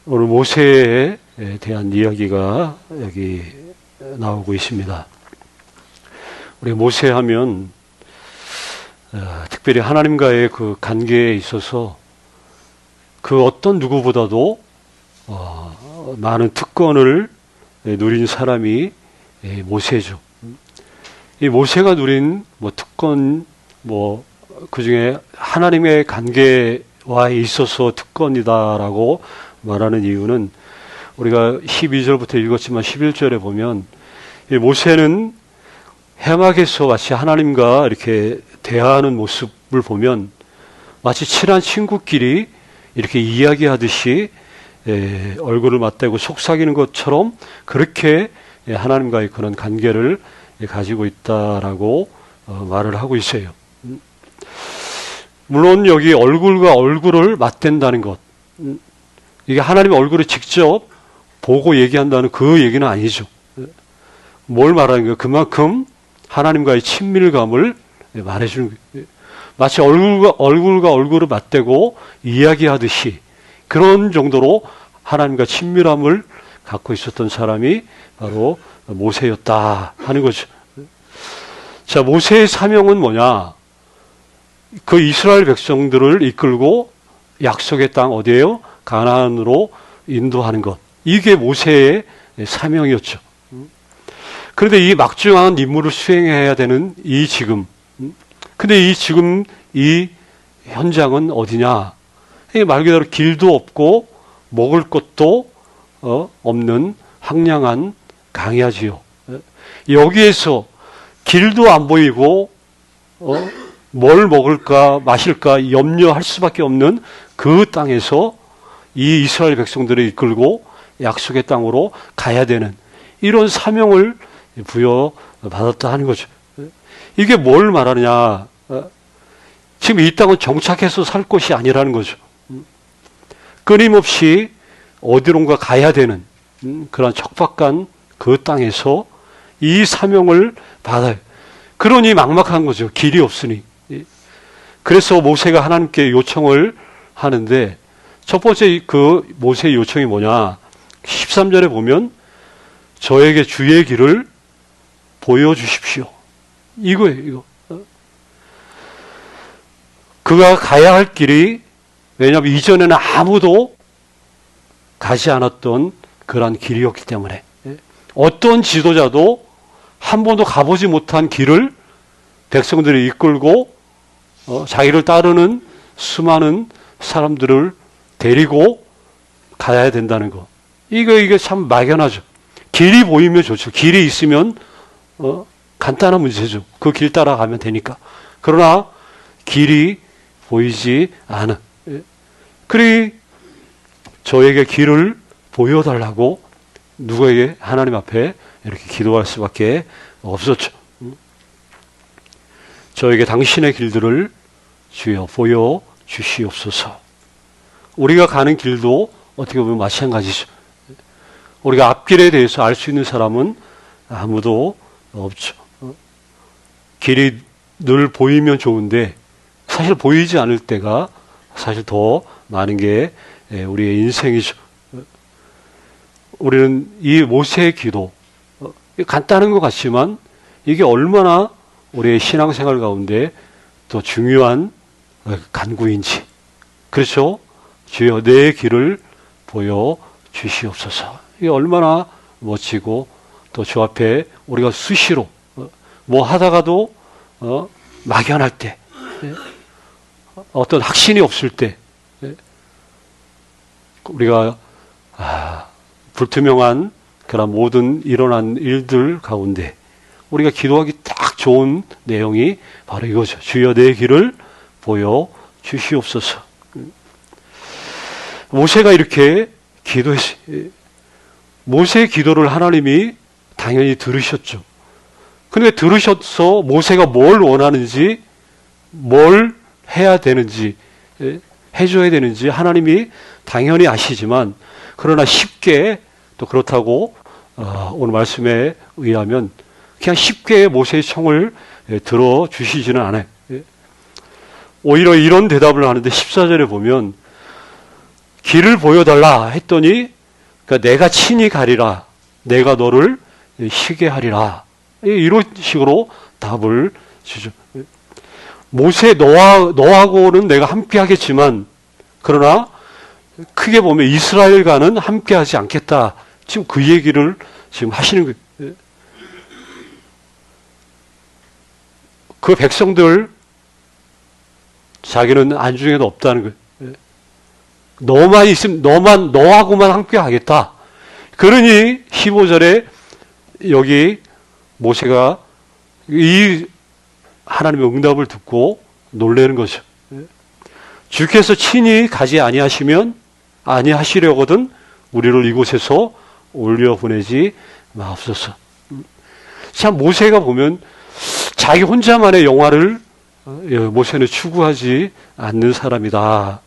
오늘 모세에 대한 이야기가 여기 나오고 있습니다. 우리 모세 하면 특별히 하나님과의 그 관계에 있어서 그 어떤 누구보다도 많은 특권을 누린 사람이 모세죠. 이 모세가 누린 특권, 그 중에 하나님의 관계와 있어서 특권이다라고 말하는 이유는 우리가 12절부터 읽었지만 11절에 보면 이 모세는 해막에서 마치 하나님과 이렇게 대화하는 모습을 보면 마치 친한 친구끼리 이렇게 이야기하듯이 얼굴을 맞대고 속삭이는 것처럼 그렇게 하나님과의 그런 관계를 가지고 있다라고 말을 하고 있어요. 물론 여기 얼굴과 얼굴을 맞댄다는 것, 이게 하나님의 얼굴을 직접 보고 얘기한다는 그 얘기는 아니죠. 뭘 말하는 거예요? 그만큼 하나님과의 친밀감을 말해주는 거예요. 마치 얼굴과 얼굴을 맞대고 이야기하듯이 그런 정도로 하나님과 친밀함을 갖고 있었던 사람이 바로 모세였다 하는 거죠. 자, 모세의 사명은 뭐냐? 그 이스라엘 백성들을 이끌고 약속의 땅 어디예요? 가나안으로 인도하는 것. 이게 모세의 사명이었죠. 그런데 이 막중한 임무를 수행해야 되는 이 지금. 근데 이 현장은 어디냐? 말 그대로 길도 없고 먹을 것도 없는 황량한 강야지요. 여기에서 길도 안 보이고 뭘 먹을까 마실까 염려할 수밖에 없는 그 땅에서 이 이스라엘 백성들을 이끌고 약속의 땅으로 가야 되는 이런 사명을 부여받았다 하는 거죠. 이게 뭘 말하느냐? 지금 이 땅은 정착해서 살 곳이 아니라는 거죠. 끊임없이 어디론가 가야 되는 그런 척박한 그 땅에서 이 사명을 받아요. 그러니 막막한 거죠. 길이 없으니. 그래서 모세가 하나님께 요청을 하는데 첫 번째 그 모세의 요청이 뭐냐? 13절에 보면 저에게 주의 길을 보여주십시오. 이거예요, 이거. 그가 가야 할 길이 왜냐하면 이전에는 아무도 가지 않았던 그러한 길이었기 때문에 어떤 지도자도 한 번도 가보지 못한 길을 백성들이 이끌고 자기를 따르는 수많은 사람들을 데리고 가야 된다는 거. 이게 참 막연하죠. 길이 보이면 좋죠. 길이 있으면 간단한 문제죠. 그 길 따라가면 되니까. 그러나 길이 보이지 않은. 그리 저에게 길을 보여달라고 누구에게 하나님 앞에 이렇게 기도할 수밖에 없었죠. 저에게 당신의 길들을 주여 보여주시옵소서. 우리가 가는 길도 어떻게 보면 마찬가지죠. 우리가 앞길에 대해서 알 수 있는 사람은 아무도 없죠. 길이 늘 보이면 좋은데 사실 보이지 않을 때가 사실 더 많은 게 우리의 인생이죠. 우리는 이 모세의 기도, 간단한 것 같지만 이게 얼마나 우리의 신앙생활 가운데 더 중요한 간구인지. 그렇죠? 주여 내 길을 보여주시옵소서. 이게 얼마나 멋지고 또 주 앞에 우리가 수시로 뭐 하다가도 막연할 때 어떤 확신이 없을 때 우리가 불투명한 그런 모든 일어난 일들 가운데 우리가 기도하기 딱 좋은 내용이 바로 이거죠. 주여 내 길을 보여주시옵소서. 모세가 이렇게 기도했어요. 모세의 기도를 하나님이 당연히 들으셨죠. 그런데 들으셔서 모세가 뭘 원하는지, 뭘 해야 되는지, 해줘야 되는지 하나님이 당연히 아시지만 그러나 쉽게 또 그렇다고 오늘 말씀에 의하면 그냥 쉽게 모세의 청을 들어주시지는 않아요. 오히려 이런 대답을 하는데 14절에 보면 길을 보여달라 했더니 그러니까 내가 친히 가리라. 내가 너를 쉬게 하리라. 이런 식으로 답을 주죠. 모세 너하고는 내가 함께 하겠지만 그러나 크게 보면 이스라엘과는 함께 하지 않겠다. 지금 그 얘기를 지금 하시는 거예요. 그 백성들 자기는 안중에도 없다는 거예요. 너만 있으면 너하고만 함께 하겠다. 그러니 15절에 여기 모세가 이 하나님의 응답을 듣고 놀라는 거죠. 주께서 친히 가지 아니하시려거든 우리를 이곳에서 올려보내지 마옵소서. 참 모세가 보면 자기 혼자만의 영화를 모세는 추구하지 않는 사람이다.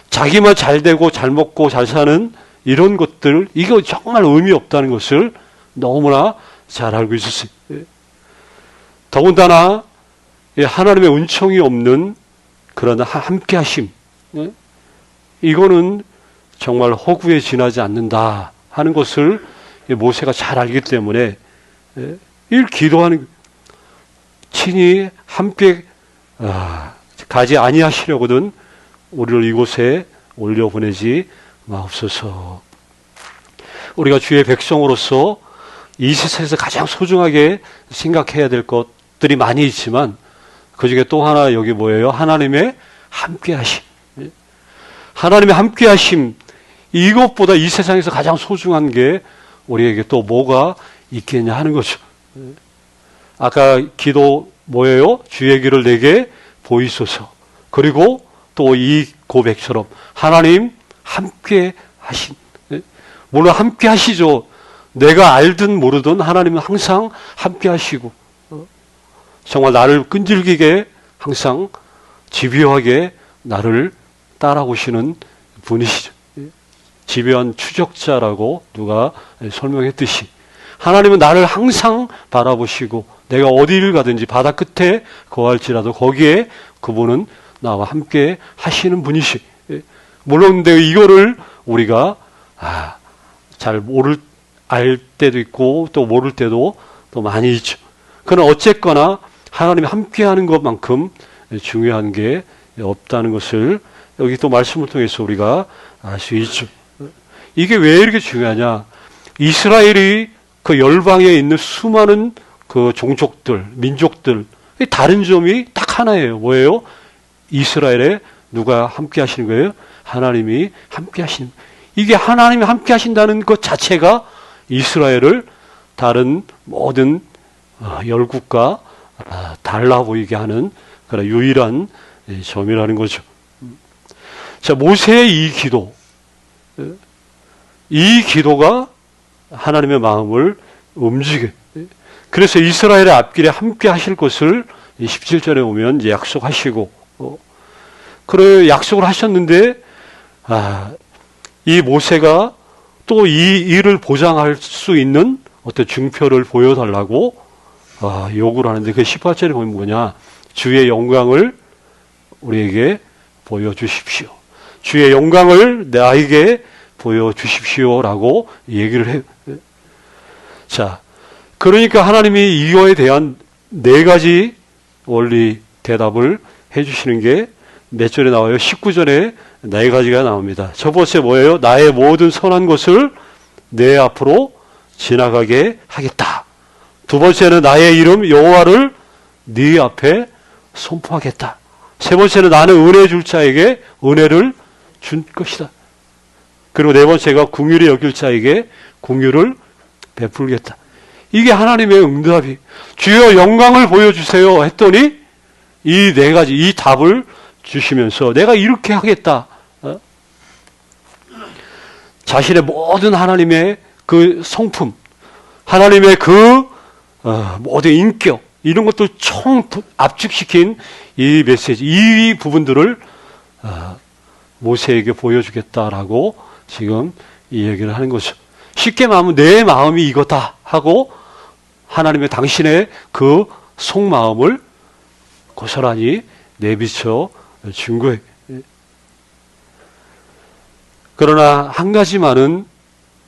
자기만 잘 되고 잘 먹고 잘 사는 이런 것들, 이거 정말 의미 없다는 것을 너무나 잘 알고 있었어요. 더군다나 하나님의 은총이 없는 그런 함께 하심, 이거는 정말 허구에 지나지 않는다 하는 것을 모세가 잘 알기 때문에 이 기도하는, 친히 함께 가지 아니하시려거든 우리를 이곳에 올려보내지 마옵소서. 우리가 주의 백성으로서 이 세상에서 가장 소중하게 생각해야 될 것들이 많이 있지만 그 중에 또 하나 여기 뭐예요? 하나님의 함께 하심. 하나님의 함께 하심, 이것보다 이 세상에서 가장 소중한 게 우리에게 또 뭐가 있겠냐 하는 거죠. 아까 기도 뭐예요? 주의 길을 내게 보이소서. 그리고 또 이 고백처럼 하나님 함께 하신, 물론 함께 하시죠. 내가 알든 모르든 하나님은 항상 함께 하시고 정말 나를 끈질기게 항상 집요하게 나를 따라오시는 분이시죠. 집요한 추적자라고 누가 설명했듯이 하나님은 나를 항상 바라보시고 내가 어디를 가든지 바다 끝에 거할지라도 거기에 그분은 나와 함께 하시는 분이시. 물론 근데 이거를 우리가 잘 알 때도 있고 또 모를 때도 또 많이 있죠. 그러나 어쨌거나 하나님이 함께하는 것만큼 중요한 게 없다는 것을 여기 또 말씀을 통해서 우리가 알 수 있죠. 이게 왜 이렇게 중요하냐? 이스라엘이 그 열방에 있는 수많은 그 종족들, 민족들, 다른 점이 딱 하나예요. 뭐예요? 이스라엘에 누가 함께 하시는 거예요? 하나님이 함께 하시는. 이게 하나님이 함께 하신다는 것 자체가 이스라엘을 다른 모든 열국과 달라 보이게 하는 그런 유일한 점이라는 거죠. 자, 모세의 이 기도가 하나님의 마음을 움직여. 그래서 이스라엘의 앞길에 함께 하실 것을 17절에 오면 이제 약속하시고, 그래 약속을 하셨는데 이 모세가 또 이 일을 보장할 수 있는 어떤 증표를 보여달라고 요구를 하는데 그 18절에 보면 뭐냐? 주의 영광을 우리에게 보여주십시오. 주의 영광을 나에게 보여주십시오라고 얘기를 해요. 자, 그러니까 하나님이 이거에 대한 네 가지 원리 대답을 해주시는 게 몇 절에 나와요? 19절에 네 가지가 나옵니다. 첫 번째 뭐예요? 나의 모든 선한 것을 내 앞으로 지나가게 하겠다. 두 번째는 나의 이름 여호와를 네 앞에 선포하겠다. 세 번째는 나는 은혜 줄 자에게 은혜를 준 것이다. 그리고 네 번째가 긍휼히 여길 자에게 긍휼을 베풀겠다. 이게 하나님의 응답이. 주여 영광을 보여주세요 했더니 이 네 가지, 이 답을 주시면서 내가 이렇게 하겠다. 자신의 모든 하나님의 그 성품, 하나님의 그 모든 인격, 이런 것들 총 압축시킨 이 메시지, 이 부분들을 모세에게 보여주겠다라고 지금 이 얘기를 하는 거죠. 쉽게 말하면 내 마음이 이거다 하고 하나님의 당신의 그 속마음을 고스란히 내비쳐 준 거예요. 그러나 한 가지만은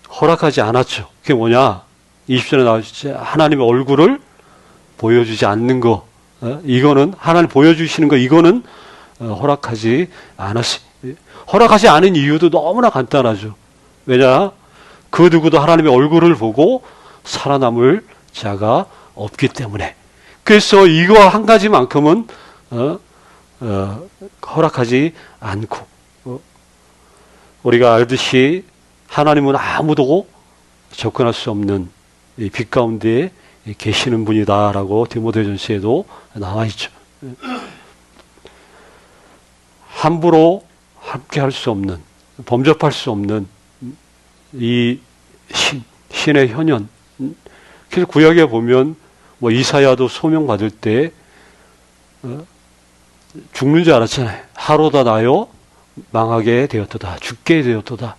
허락하지 않았죠. 그게 뭐냐? 20절에 나오시죠. 하나님의 얼굴을 보여주지 않는 거. 이거는 하나님 보여주시는 거 이거는 허락하지 않았어요. 허락하지 않은 이유도 너무나 간단하죠. 왜냐? 그 누구도 하나님의 얼굴을 보고 살아남을 자가 없기 때문에. 그래서 이거 한 가지만큼은 허락하지 않고 우리가 알듯이 하나님은 아무도 접근할 수 없는 이 빛 가운데 계시는 분이다라고 디모데전서에도 나와 있죠. 함부로 함께할 수 없는, 범접할 수 없는 이 신의 현현. 그래서 구약에 보면 뭐 이사야도 소명 받을 때 죽는 줄 알았잖아요. 하로다 나요 망하게 되었도다. 죽게 되었도다.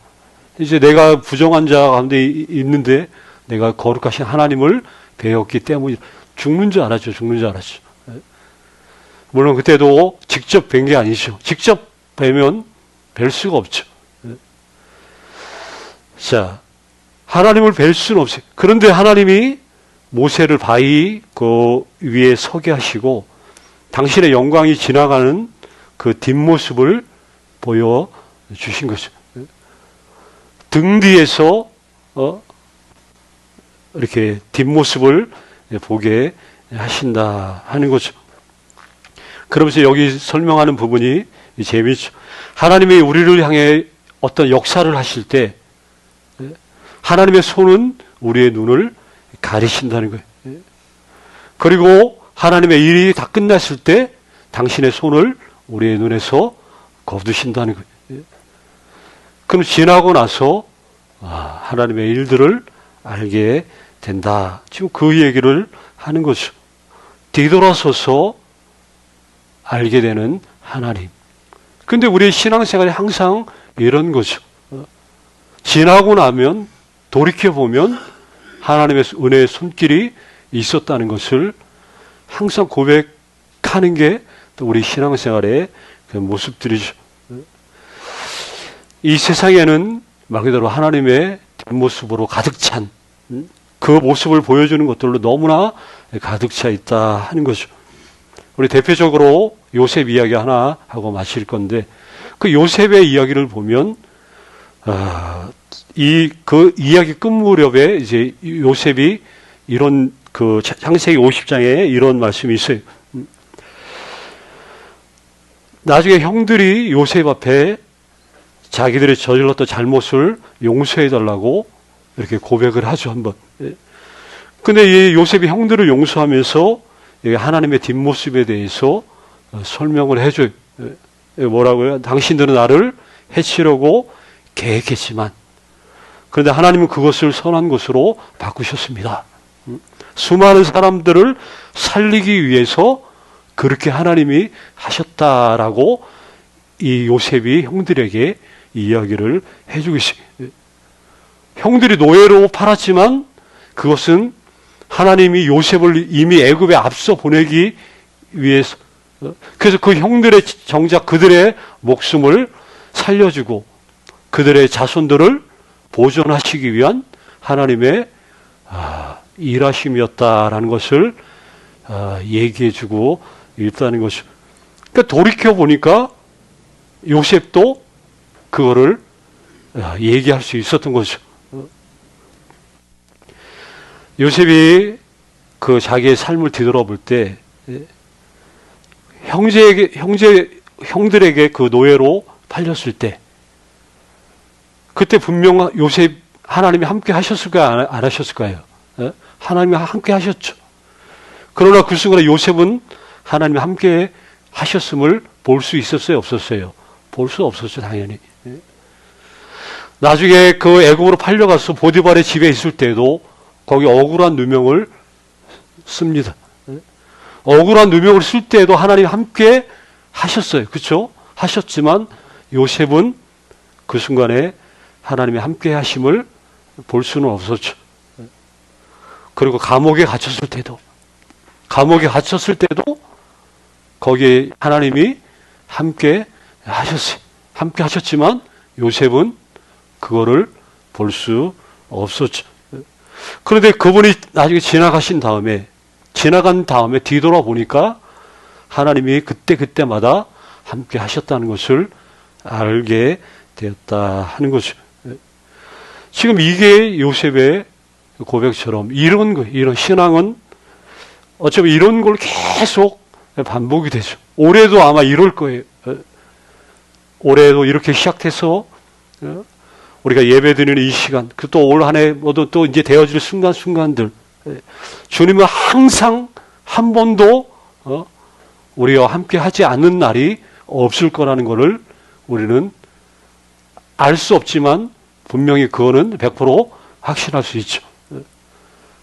이제 내가 부정한 자 가운데 있는데 내가 거룩하신 하나님을 배웠기 때문에 죽는 줄 알았죠. 죽는 줄 알았죠. 물론 그때도 직접 뵌 게 아니죠. 직접 뵈면 뵐 수가 없죠. 자, 하나님을 뵐 수는 없어요. 그런데 하나님이 모세를 바위 그 위에 서게 하시고 당신의 영광이 지나가는 그 뒷모습을 보여주신 거죠. 등 뒤에서 이렇게 뒷모습을 보게 하신다 하는 거죠. 그러면서 여기 설명하는 부분이 재미있죠. 하나님이 우리를 향해 어떤 역사를 하실 때 하나님의 손은 우리의 눈을 가리신다는 거예요. 그리고 하나님의 일이 다 끝났을 때 당신의 손을 우리의 눈에서 거두신다는 거예요. 그럼 지나고 나서 하나님의 일들을 알게 된다. 지금 그 얘기를 하는 거죠. 뒤돌아서서 알게 되는 하나님. 근데 우리의 신앙생활이 항상 이런 거죠. 지나고 나면 돌이켜보면 하나님의 은혜의 손길이 있었다는 것을 항상 고백하는 게 또 우리 신앙생활의 그 모습들이죠. 이 세상에는 말 그대로 하나님의 뒷모습으로 가득 찬 그 모습을 보여주는 것들로 너무나 가득 차 있다 하는 거죠. 우리 대표적으로 요셉 이야기 하나 하고 마칠 건데 그 요셉의 이야기를 보면 그 이야기 끝 무렵에 이제 요셉이 이런 그 창세기 50장에 이런 말씀이 있어요. 나중에 형들이 요셉 앞에 자기들이 저질렀던 잘못을 용서해 달라고 이렇게 고백을 하죠, 한번. 근데 이 요셉이 형들을 용서하면서 하나님의 뒷모습에 대해서 설명을 해줘요. 뭐라고요? 당신들은 나를 해치려고 계획했지만 그런데 하나님은 그것을 선한 것으로 바꾸셨습니다. 수많은 사람들을 살리기 위해서 그렇게 하나님이 하셨다라고 이 요셉이 형들에게 이야기를 해주고 있어요. 형들이 노예로 팔았지만 그것은 하나님이 요셉을 이미 애굽에 앞서 보내기 위해서 그래서 그 형들의 정작 그들의 목숨을 살려주고 그들의 자손들을 보존하시기 위한 하나님의 일하심이었다라는 것을 얘기해주고 있다는 것이죠. 그러니까 돌이켜보니까 요셉도 그거를 얘기할 수 있었던 거죠. 요셉이 그 자기의 삶을 뒤돌아볼 때 형들에게 그 노예로 팔렸을 때 그때 분명 요셉 하나님이 함께 하셨을까요? 안 하셨을까요? 하나님이 함께 하셨죠. 그러나 그 순간에 요셉은 하나님이 함께 하셨음을 볼 수 있었어요? 없었어요? 볼 수 없었죠, 당연히. 나중에 그 애굽으로 팔려가서 보디발의 집에 있을 때도 거기 억울한 누명을 씁니다. 억울한 누명을 쓸 때에도 하나님 함께 하셨어요. 그렇죠? 하셨지만 요셉은 그 순간에 하나님의 함께 하심을 볼 수는 없었죠. 그리고 감옥에 갇혔을 때도 거기에 하나님이 함께 하셨어요. 함께 하셨지만 요셉은 그거를 볼 수 없었죠. 그런데 그분이 나중에 지나간 다음에 뒤돌아보니까 하나님이 그때마다 함께 하셨다는 것을 알게 되었다 하는 거죠. 지금 이게 요셉의 고백처럼 이런 거, 이런 신앙은 어차피 이런 걸 계속 반복이 되죠. 올해도 아마 이럴 거예요. 올해도 이렇게 시작해서 우리가 예배드리는 이 시간, 또 올 한 해 모두 또 이제 되어질 순간순간들, 주님은 항상 한 번도 우리와 함께 하지 않는 날이 없을 거라는 것을 우리는 알 수 없지만 분명히 그거는 100% 확신할 수 있죠.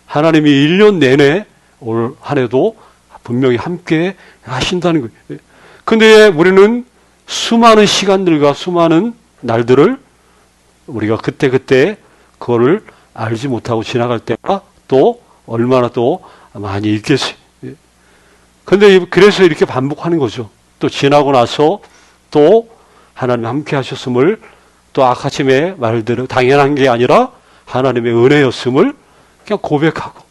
하나님이 1년 내내 올 한 해도 분명히 함께 하신다는 거예요. 근데 우리는 수많은 시간들과 수많은 날들을 우리가 그때 그거를 알지 못하고 지나갈 때가 또 얼마나 또 많이 있겠어요. 근데 그래서 이렇게 반복하는 거죠. 또 지나고 나서 또 하나님 함께 하셨음을 또 아카침의 말대로 당연한 게 아니라 하나님의 은혜였음을 그냥 고백하고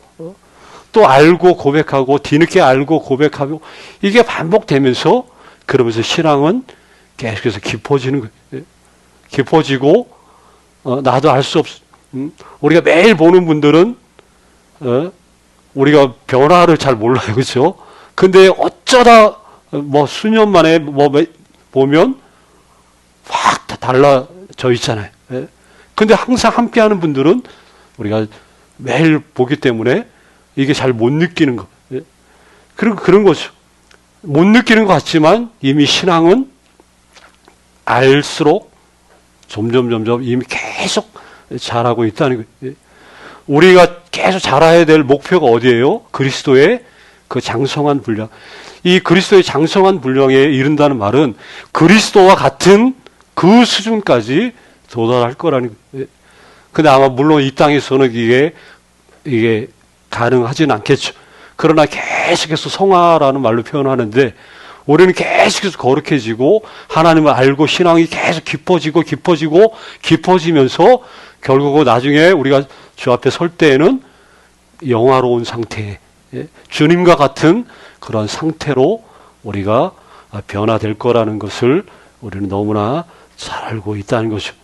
또 알고 고백하고 뒤늦게 알고 고백하고 이게 반복되면서 그러면서 신앙은 계속해서 깊어지는 거예요. 깊어지고 나도 알 수 우리가 매일 보는 분들은 우리가 변화를 잘 몰라요. 그렇죠? 근데 어쩌다 뭐 수년 만에 뭐 보면 확 다 달라져 있잖아요. 근데 항상 함께하는 분들은 우리가 매일 보기 때문에 이게 잘 못 느끼는 거. 그런 거죠. 못 느끼는 것 같지만 이미 신앙은 알수록 점점 이미 계속 자라고 있다는 거예요. 우리가 계속 자라야 될 목표가 어디예요? 그리스도의 그 장성한 분량. 이 그리스도의 장성한 분량에 이른다는 말은 그리스도와 같은 그 수준까지 도달할 거라는 거예요. 근데 아마 물론 이 땅에서는 이게 가능하지는 않겠죠. 그러나 계속해서 성화라는 말로 표현하는데 우리는 계속해서 거룩해지고 하나님을 알고 신앙이 계속 깊어지면서 결국 나중에 우리가 주 앞에 설 때에는 영화로운 상태, 주님과 같은 그런 상태로 우리가 변화될 거라는 것을 우리는 너무나 잘 알고 있다는 거죠.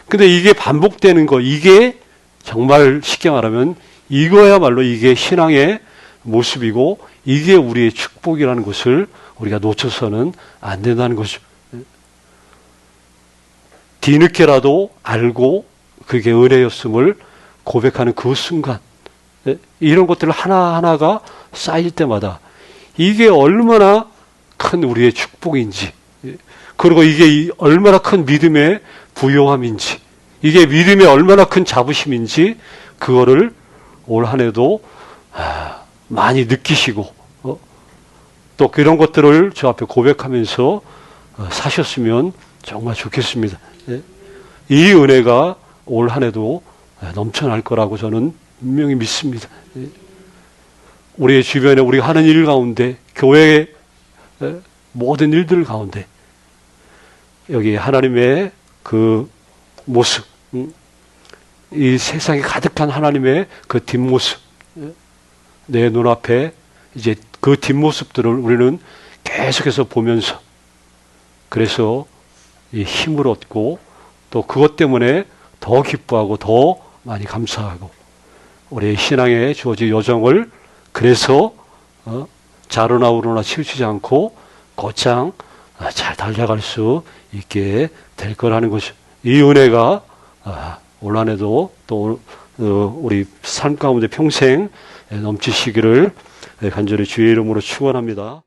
근데 이게 반복되는 거, 이게 정말 쉽게 말하면 이거야말로 이게 신앙의 모습이고 이게 우리의 축복이라는 것을 우리가 놓쳐서는 안 된다는 거죠. 뒤늦게라도 알고 그게 은혜였음을 고백하는 그 순간, 이런 것들 하나하나가 쌓일 때마다 이게 얼마나 큰 우리의 축복인지, 그리고 이게 얼마나 큰 믿음의 부요함인지, 이게 믿음의 얼마나 큰 자부심인지 그거를 올 한 해도 많이 느끼시고 또 그런 것들을 저 앞에 고백하면서 사셨으면 정말 좋겠습니다. 이 은혜가 올 한 해도 넘쳐날 거라고 저는 분명히 믿습니다. 우리의 주변에 우리가 하는 일 가운데, 교회의 모든 일들 가운데 여기 하나님의 그 모습, 이 세상에 가득한 하나님의 그 뒷모습, 내 눈앞에 이제 그 뒷모습들을 우리는 계속해서 보면서 그래서 이 힘을 얻고 또 그것 때문에 더 기뻐하고 더 많이 감사하고 우리의 신앙에 주어진 여정을 그래서 자로나 우로나 치우치지 않고 곧장 잘 달려갈 수 있게 될 거라는 것이죠. 이 은혜가 올 한 해도 또 우리 삶 가운데 평생 넘치시기를 간절히 주의 이름으로 축원합니다.